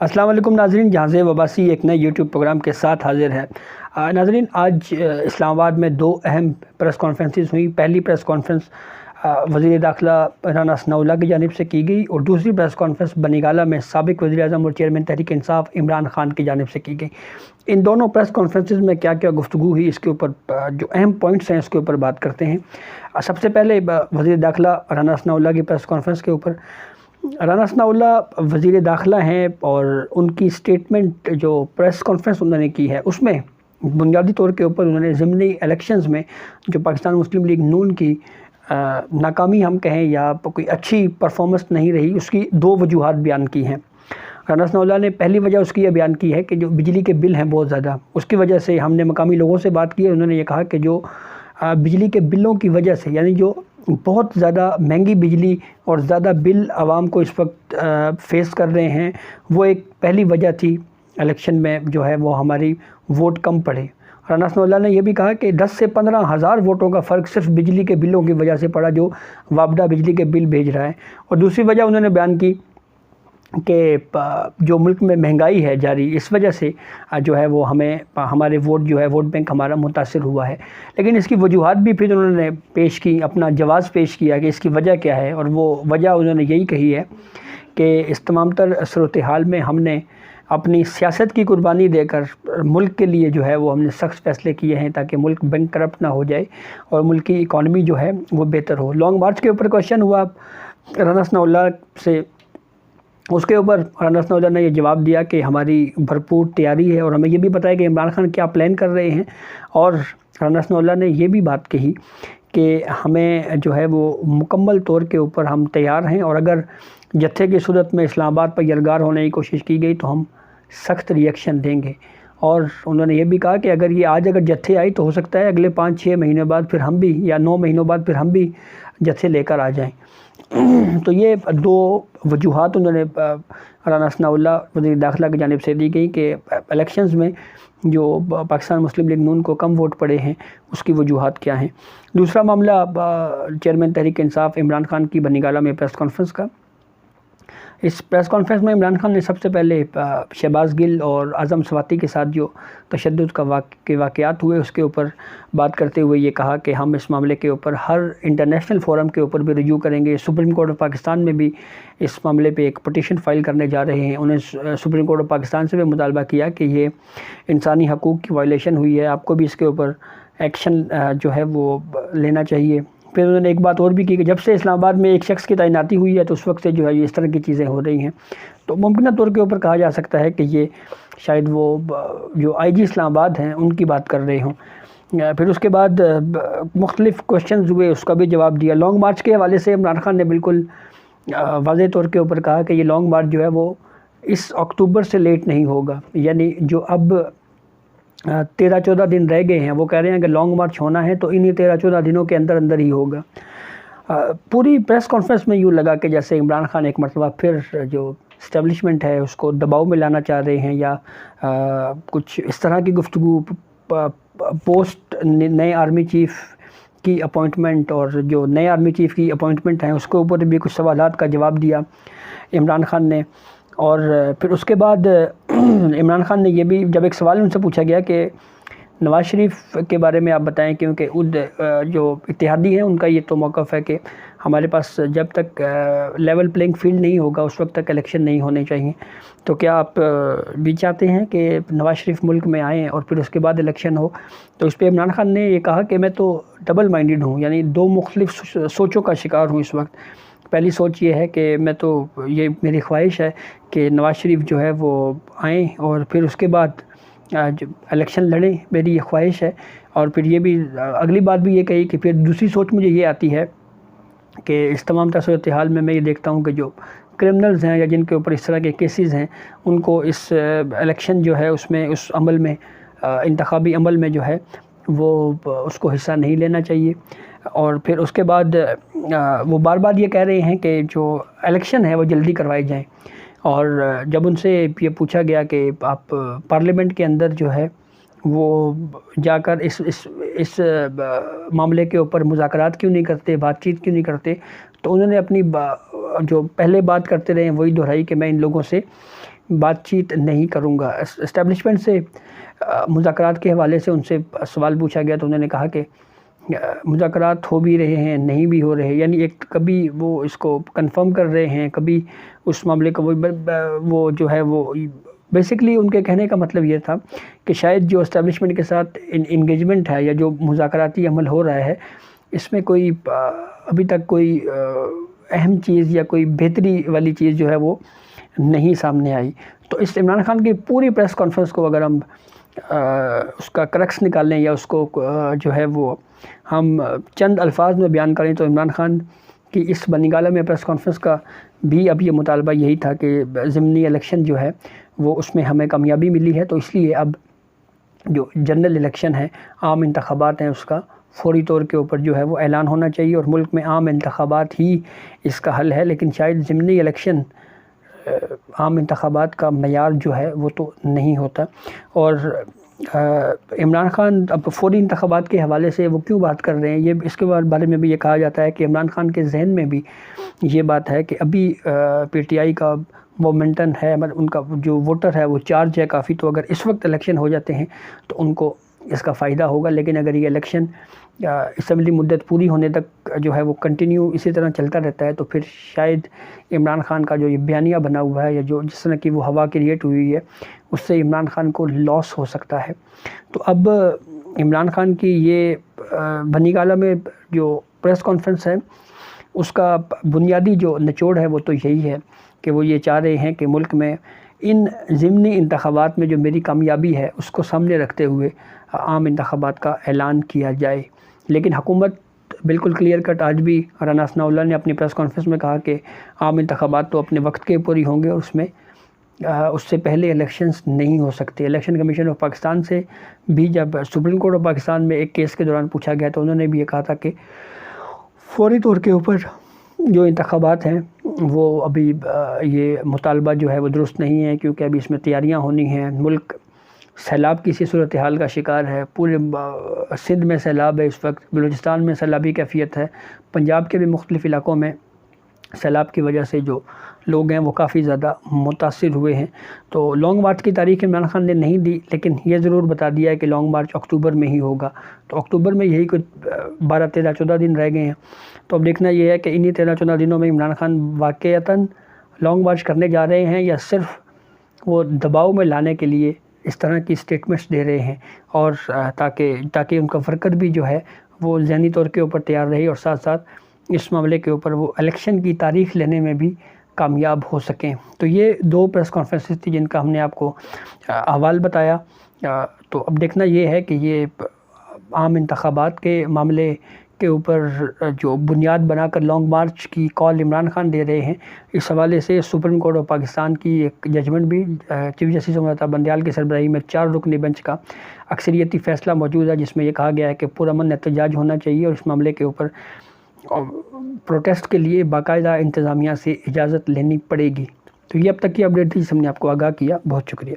السلام علیکم ناظرین، جہاں سے وباسی ایک نئے یوٹیوب پروگرام کے ساتھ حاضر ہے۔ ناظرین، آج اسلام آباد میں دو اہم پریس کانفرنسز ہوئی۔ پہلی پریس کانفرنس وزیر داخلہ رانا ثناء اللہ کی جانب سے کی گئی، اور دوسری پریس کانفرنس بنی گالہ میں سابق وزیر اعظم اور چیئرمین تحریک انصاف عمران خان کی جانب سے کی گئی۔ ان دونوں پریس کانفرنسز میں کیا کیا گفتگو ہوئی، اس کے اوپر جو اہم پوائنٹس ہیں اس کے اوپر بات کرتے ہیں۔ سب سے پہلے وزیر داخلہ رانا ثناء اللہ کی پریس کانفرنس کے اوپر۔ رانا ثناء اللہ وزیر داخلہ ہیں، اور ان کی سٹیٹمنٹ جو پریس کانفرنس انہوں نے کی ہے اس میں بنیادی طور کے اوپر انہوں نے ضمنی الیکشنز میں جو پاکستان مسلم لیگ نون کی ناکامی ہم کہیں یا کوئی اچھی پرفارمنس نہیں رہی، اس کی دو وجوہات بیان کی ہیں۔ رانا ثناء اللہ نے پہلی وجہ اس کی یہ بیان کی ہے کہ جو بجلی کے بل ہیں بہت زیادہ، اس کی وجہ سے ہم نے مقامی لوگوں سے بات کی ہے، انہوں نے یہ کہا کہ جو بجلی کے بلوں کی وجہ سے، یعنی جو بہت زیادہ مہنگی بجلی اور زیادہ بل عوام کو اس وقت فیس کر رہے ہیں، وہ ایک پہلی وجہ تھی الیکشن میں جو ہے وہ ہماری ووٹ کم پڑے۔ رانا ثناء اللہ نے یہ بھی کہا کہ 10 سے 15 ہزار ووٹوں کا فرق صرف بجلی کے بلوں کی وجہ سے پڑا جو وابڈا بجلی کے بل بھیج رہا ہے۔ اور دوسری وجہ انہوں نے بیان کی کہ جو ملک میں مہنگائی ہے جاری، اس وجہ سے جو ہے وہ ہمارے ووٹ جو ہے ووٹ بینک ہمارا متاثر ہوا ہے۔ لیکن اس کی وجوہات بھی پھر انہوں نے پیش کی، اپنا جواز پیش کیا کہ اس کی وجہ کیا ہے، اور وہ وجہ انہوں نے یہی کہی ہے کہ اس تمام تر صورتحال میں ہم نے اپنی سیاست کی قربانی دے کر ملک کے لیے جو ہے وہ ہم نے سخت فیصلے کیے ہیں تاکہ ملک بینک کرپٹ نہ ہو جائے اور ملک کی اکانومی جو ہے وہ بہتر ہو۔ لانگ مارچ کے اوپر کویشچن ہوا رانا ثناء اللہ سے، اس کے اوپر رانا ثناء اللہ نے یہ جواب دیا کہ ہماری بھرپور تیاری ہے، اور ہمیں یہ بھی پتہ ہے کہ عمران خان کیا پلان کر رہے ہیں۔ اور رانا ثناء اللہ نے یہ بھی بات کہی کہ ہمیں جو ہے وہ مکمل طور کے اوپر ہم تیار ہیں، اور اگر جتھے کی صورت میں اسلام آباد پر یلغار ہونے کی کوشش کی گئی تو ہم سخت ری ایکشن دیں گے۔ اور انہوں نے یہ بھی کہا کہ اگر جتھے آئی تو ہو سکتا ہے اگلے 5-6 مہینوں بعد پھر ہم بھی، یا 9 مہینوں بعد پھر ہم بھی جتھے لے کر آ جائیں۔ تو یہ دو وجوہات انہوں نے رانا ثناء اللہ وزیر داخلہ کی جانب سے دی گئی کہ الیکشنز میں جو پاکستان مسلم لیگ نون کو کم ووٹ پڑے ہیں اس کی وجوہات کیا ہیں۔ دوسرا معاملہ چیئرمین تحریک انصاف عمران خان کی بنی گالہ میں پریس کانفرنس کا۔ اس پریس کانفرنس میں عمران خان نے سب سے پہلے شہباز گل اور اعظم سواتی کے ساتھ جو تشدد کے واقعات ہوئے اس کے اوپر بات کرتے ہوئے یہ کہا کہ ہم اس معاملے کے اوپر ہر انٹرنیشنل فورم کے اوپر بھی رجوع کریں گے۔ سپریم کورٹ آف پاکستان میں بھی اس معاملے پہ ایک پٹیشن فائل کرنے جا رہے ہیں۔ انہیں سپریم کورٹ آف پاکستان سے بھی مطالبہ کیا کہ یہ انسانی حقوق کی وائلیشن ہوئی ہے، آپ کو بھی اس کے اوپر ایکشن جو ہے وہ لینا چاہیے۔ پھر انہوں نے ایک بات اور بھی کی کہ جب سے اسلام آباد میں ایک شخص کی تعیناتی ہوئی ہے تو اس وقت سے جو ہے اس طرح کی چیزیں ہو رہی ہیں، تو ممکنہ طور کے اوپر کہا جا سکتا ہے کہ یہ شاید وہ جو آئی جی اسلام آباد ہیں ان کی بات کر رہے ہوں۔ پھر اس کے بعد مختلف کویشچنز ہوئے، اس کا بھی جواب دیا۔ لانگ مارچ کے حوالے سے عمران خان نے بالکل واضح طور کے اوپر کہا کہ یہ لانگ مارچ جو ہے وہ اس اکتوبر سے لیٹ نہیں ہوگا، یعنی جو اب 13-14 دن رہ گئے ہیں، وہ کہہ رہے ہیں کہ لانگ مارچ ہونا ہے تو انہی 13-14 دنوں کے اندر ہی ہوگا۔ پوری پریس کانفرنس میں یوں لگا کہ جیسے عمران خان ایک مرتبہ پھر جو اسٹیبلشمنٹ ہے اس کو دباؤ میں لانا چاہ رہے ہیں، یا کچھ اس طرح کی گفتگو پوسٹ نئے آرمی چیف کی اپوائنٹمنٹ، اور جو نئے آرمی چیف کی اپوائنٹمنٹ ہیں اس کے اوپر بھی کچھ سوالات کا جواب دیا عمران خان نے۔ اور پھر اس کے بعد عمران خان نے یہ بھی، جب ایک سوال ان سے پوچھا گیا کہ نواز شریف کے بارے میں آپ بتائیں، کیونکہ جو اتحادی ہیں ان کا یہ تو موقف ہے کہ ہمارے پاس جب تک لیول پلینگ فیلڈ نہیں ہوگا اس وقت تک الیکشن نہیں ہونے چاہیے، تو کیا آپ بھی چاہتے ہیں کہ نواز شریف ملک میں آئیں اور پھر اس کے بعد الیکشن ہو؟ تو اس پہ عمران خان نے یہ کہا کہ میں تو ڈبل مائنڈڈ ہوں، یعنی دو مختلف سوچوں کا شکار ہوں اس وقت۔ پہلی سوچ یہ ہے کہ یہ میری خواہش ہے کہ نواز شریف جو ہے وہ آئیں اور پھر اس کے بعد الیکشن لڑیں، میری یہ خواہش ہے۔ اور پھر یہ بھی اگلی بات بھی یہ کہی کہ پھر دوسری سوچ مجھے یہ آتی ہے کہ اس تمام صورتحال میں یہ دیکھتا ہوں کہ جو کرمنلز ہیں یا جن کے اوپر اس طرح کے کیسز ہیں ان کو اس الیکشن جو ہے اس میں، اس عمل میں، انتخابی عمل میں جو ہے وہ اس کو حصہ نہیں لینا چاہیے۔ اور پھر اس کے بعد وہ بار بار یہ کہہ رہے ہیں کہ جو الیکشن ہے وہ جلدی کروائے جائیں۔ اور جب ان سے یہ پوچھا گیا کہ آپ پارلیمنٹ کے اندر جو ہے وہ جا کر اس معاملے کے اوپر مذاکرات کیوں نہیں کرتے، بات چیت کیوں نہیں کرتے، تو انہوں نے اپنی جو پہلے بات کرتے رہے ہیں وہی دہرائی کہ میں ان لوگوں سے بات چیت نہیں کروں گا۔ اسٹیبلشمنٹ سے مذاکرات کے حوالے سے ان سے سوال پوچھا گیا تو انہوں نے کہا کہ مذاکرات ہو بھی رہے ہیں، نہیں بھی ہو رہے، یعنی ایک کبھی وہ اس کو کنفرم کر رہے ہیں، کبھی اس معاملے کو وہ جو ہے وہ بیسکلی ان کے کہنے کا مطلب یہ تھا کہ شاید جو اسٹیبلشمنٹ کے ساتھ انگیجمنٹ ہے یا جو مذاکراتی عمل ہو رہا ہے اس میں کوئی ابھی تک کوئی اہم چیز یا کوئی بہتری والی چیز جو ہے وہ نہیں سامنے آئی۔ تو اس عمران خان کی پوری پریس کانفرنس کو اگر ہم اس کا کرکس نکالیں یا اس کو جو ہے وہ ہم چند الفاظ میں بیان کریں تو عمران خان کی اس بنی گالہ میں پریس کانفرنس کا بھی اب یہ مطالبہ یہی تھا کہ ضمنی الیکشن جو ہے وہ اس میں ہمیں کامیابی ملی ہے، تو اس لیے اب جو جنرل الیکشن ہے، عام انتخابات ہیں، اس کا فوری طور کے اوپر جو ہے وہ اعلان ہونا چاہیے اور ملک میں عام انتخابات ہی اس کا حل ہے، لیکن شاید ضمنی الیکشن عام انتخابات کا معیار جو ہے وہ تو نہیں ہوتا۔ اور عمران خان اب فوری انتخابات کے حوالے سے وہ کیوں بات کر رہے ہیں، یہ اس کے بارے میں بھی یہ کہا جاتا ہے کہ عمران خان کے ذہن میں بھی یہ بات ہے کہ ابھی پی ٹی آئی کا مومنٹم ہے، مطلب ان کا جو ووٹر ہے وہ چارج ہے کافی، تو اگر اس وقت الیکشن ہو جاتے ہیں تو ان کو اس کا فائدہ ہوگا، لیکن اگر یہ الیکشن اسمبلی مدت پوری ہونے تک جو ہے وہ کنٹینیو اسی طرح چلتا رہتا ہے تو پھر شاید عمران خان کا جو یہ بیانیہ بنا ہوا ہے یا جو جس طرح کی وہ ہوا کریٹ ہوئی ہے اس سے عمران خان کو لاس ہو سکتا ہے۔ تو اب عمران خان کی یہ بنی گالہ میں جو پریس کانفرنس ہے اس کا بنیادی جو نچوڑ ہے وہ تو یہی ہے کہ وہ یہ چاہ رہے ہیں کہ ملک میں ان ضمنی انتخابات میں جو میری کامیابی ہے اس کو سامنے رکھتے ہوئے عام انتخابات کا اعلان کیا جائے، لیکن حکومت بالکل کلیئر کٹ آج بھی رانا ثناء اللہ نے اپنی پریس کانفرنس میں کہا کہ عام انتخابات تو اپنے وقت کے اوپر ہی ہوں گے اور اس میں اس سے پہلے الیکشنز نہیں ہو سکتے۔ الیکشن کمیشن آف پاکستان سے بھی جب سپریم کورٹ آف پاکستان میں ایک کیس کے دوران پوچھا گیا تو انہوں نے بھی یہ کہا تھا کہ فوری طور کے اوپر جو انتخابات ہیں وہ ابھی یہ مطالبہ جو ہے وہ درست نہیں ہے، کیونکہ ابھی اس میں تیاریاں ہونی ہیں، ملک سیلاب کی سی صورتحال کا شکار ہے، پورے سندھ میں سیلاب ہے اس وقت، بلوچستان میں سیلابی کیفیت ہے، پنجاب کے بھی مختلف علاقوں میں سیلاب کی وجہ سے جو لوگ ہیں وہ کافی زیادہ متاثر ہوئے ہیں۔ تو لانگ مارچ کی تاریخ عمران خان نے نہیں دی، لیکن یہ ضرور بتا دیا ہے کہ لانگ مارچ اکتوبر میں ہی ہوگا، تو اکتوبر میں یہی کچھ 12 13 14 دن رہ گئے ہیں۔ تو اب دیکھنا یہ ہے کہ انہی 13 14 دنوں میں عمران خان واقعتاً لانگ مارچ کرنے جا رہے ہیں یا صرف وہ دباؤ میں لانے کے لیے اس طرح کی سٹیٹمنٹس دے رہے ہیں، اور تاکہ ان کا ورکر بھی جو ہے وہ ذہنی طور کے اوپر تیار رہے اور ساتھ ساتھ اس معاملے کے اوپر وہ الیکشن کی تاریخ لینے میں بھی کامیاب ہو سکیں۔ تو یہ 2 پریس کانفرنسز تھی جن کا ہم نے آپ کو احوال بتایا۔ تو اب دیکھنا یہ ہے کہ یہ عام انتخابات کے معاملے کے اوپر جو بنیاد بنا کر لانگ مارچ کی کال عمران خان دے رہے ہیں، اس حوالے سے سپریم کورٹ آف پاکستان کی ایک ججمنٹ بھی چیف جسٹس عمر عطا بندیال کی سربراہی میں 4 رکنی بینچ کا اکثریتی فیصلہ موجود ہے، جس میں یہ کہا گیا ہے کہ پرامن احتجاج ہونا چاہیے اور اس معاملے کے اوپر پروٹیسٹ کے لیے باقاعدہ انتظامیہ سے اجازت لینی پڑے گی۔ تو یہ اب تک کی اپڈیٹ تھی جس ہم نے آپ کو آگاہ کیا، بہت شکریہ۔